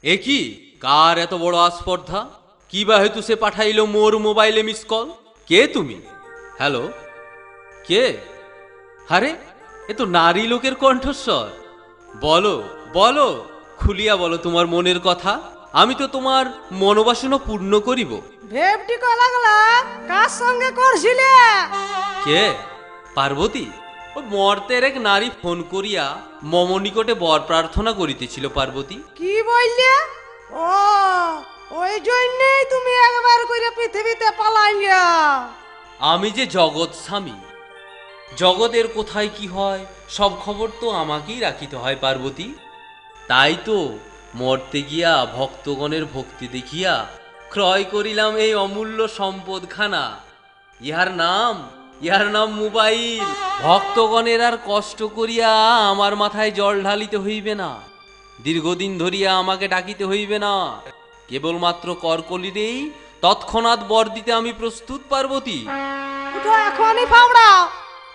এ কি কার এত বড় আস্পর্ধা? কি বা হেতু সে পাঠাইল মোর মোবাইলে মিস কল? কে তুমি? হ্যালো, কে? আরে এ তো নারী লোকের কণ্ঠস্বর। বলো বলো, খুলিয়া বলো তোমার মনের কথা। আমি তো তোমার মনোবাসনা পূর্ণ করিব। ভেবটি লাগলা কার সঙ্গে করছিলে? কে? পার্বতী? ও মর্তের এক নারী ফোন করিয়া মম নিকটে বর প্রার্থনা করিতেছিল। পার্বতী, কি বললে? ও, ওই জন্যই তুমি একবার করে পৃথিবীতে পালাইয়া। আমি যে জগৎ স্বামী, জগতের কোথায় কি হয় সব খবর তো আমাকেই রাখিতে হয় পার্বতী। তাই তো মরতে গিয়া ভক্তগণের ভক্তি দেখিয়া ক্রয় করিলাম এই অমূল্য সম্পদখানা। ইহার নাম মোবাইল। ভক্তগণের আর কষ্ট করিয়া আমার মাথায় জল ঢালিতে হইবে না, দীর্ঘদিন ধরিয়া আমাকে ডাকিতে হইবে না। কেবলমাত্র করকলিরেই তৎক্ষণাৎ বর দিতে আমি প্রস্তুত। পার্বতী, উঠো এখনই ফাবড়াও,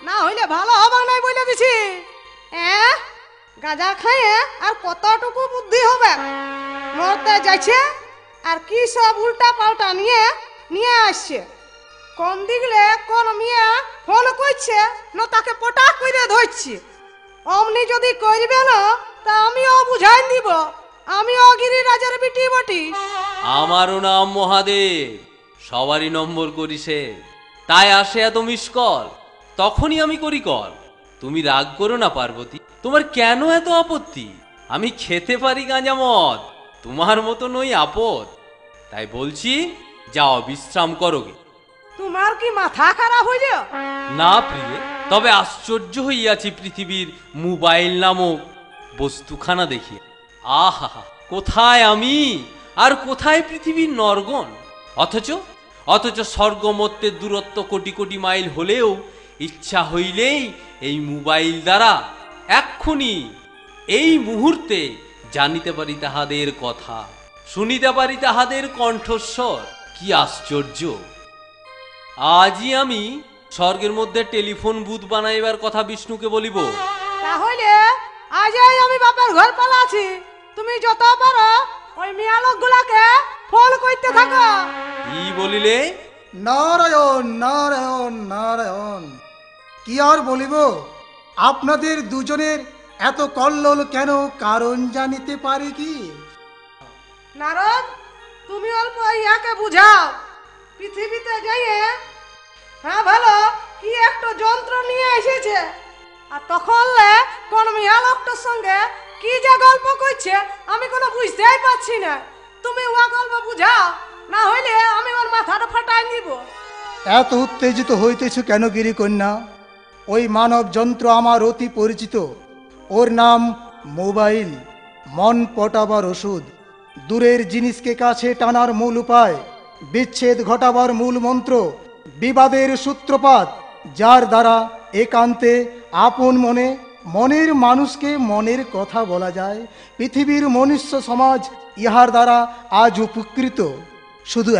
না হইলে ভালো হবে না বলে দিছি। গাঁজা খাইয়ে আর কতটুকু বুদ্ধি হবে? মরতে যাচ্ছে আর কি সব উল্টা পাল্টা নিয়ে নিয়ে আসছে। কোন দিকলে কোন মিয়া ফোন করছে না তাকে পটাক করে ধরছে। অমনি যদি করবে না তা আমিও বুঝাই দিব আমিও গিরিরাজের বিটি বটি। আমারও নাম মহাদেব, সবারই নম্বর করিছে, তাই আসে এত মিস কল। তখনই আমি করি কল। তুমি রাগ করো না পার্বতী, তোমার কেন এত আপত্তি? আমি খেতে পারি গাঁজা মদ, তোমার মতো নই আপদ। তাই বলছি, যাও বিশ্রাম করো গে। তোমার কি মাথা খারাপ হইল? না প্রিয়ে, তবে আশ্চর্য হইয়াছি পৃথিবীর মোবাইল নামক বস্তুখানা দেখিয়া। আহা, কোথায় আমি আর কোথায় পৃথিবীর নরগণ? অথচ স্বর্গমর্ত্যের দূরত্ব কোটি কোটি মাইল হলেও ইচ্ছা হইলেই এই মোবাইল দ্বারা এক্ষুনি এই মুহূর্তে জানিতে পারি তাহাদের কথা, শুনিতে পারি তাহাদের কণ্ঠস্বর। কি আশ্চর্য! আজই আমি স্বর্গের মধ্যে টেলিফোন বুথ বানাইবার কথা বিষ্ণুকে বলিব। তাহলে আজই আমি বাপের ঘর পালাছি। তুমি যত পারো ওই মিয়া লোকগুলাকে ফোন করতে থাকো। কি বলিলে? নারায়ণ নারায়ণ নারায়ণ। কি আর বলিব, আপনাদের দুজনের এত কল্লোল কেন, কারণ জানিতে পারি কি? নারদ, তুমি অল্প ইয়াকে বুঝাও। পৃথিবীতে যাইয়ে হ্যাঁ ভালো কি একটা যন্ত্র নিয়ে এসেছে, আর তখন কোন মিয়া লোকটার সঙ্গে কি যে গল্প করছে আমি কোনো বুঝতেই পারছি না। তুমি ওয়া গল্প বুঝাও, না হইলে আমি ওর মাথাটা ফাটাই দিব। এত উত্তেজিত হইতেছ কেন গিরিকন্যা? ওই মানব যন্ত্র আমার অতি পরিচিত। ওর নাম মোবাইল, মন পটাবার ওষুধ, দূরের জিনিসকে কাছে টানার মূল উপায়, বিচ্ছেদ ঘটাবার মূল মন্ত্র, বিবাদের সূত্রপাত, যার দ্বারা একান্তে আপন মনে মনের মানুষকে মনের কথা বলা যায়। পৃথিবীর মনুষ্য সমাজ ইহার দ্বারা আজ উপকৃত। শুধু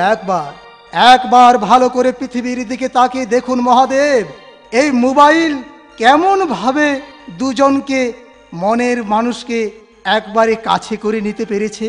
একবার ভালো করে পৃথিবীর দিকে তাকিয়ে দেখুন মহাদেব, এই মোবাইল কেমন ভাবে দুজনকে, মনের মানুষকে একবারে কাছে করে নিতে পেরেছে।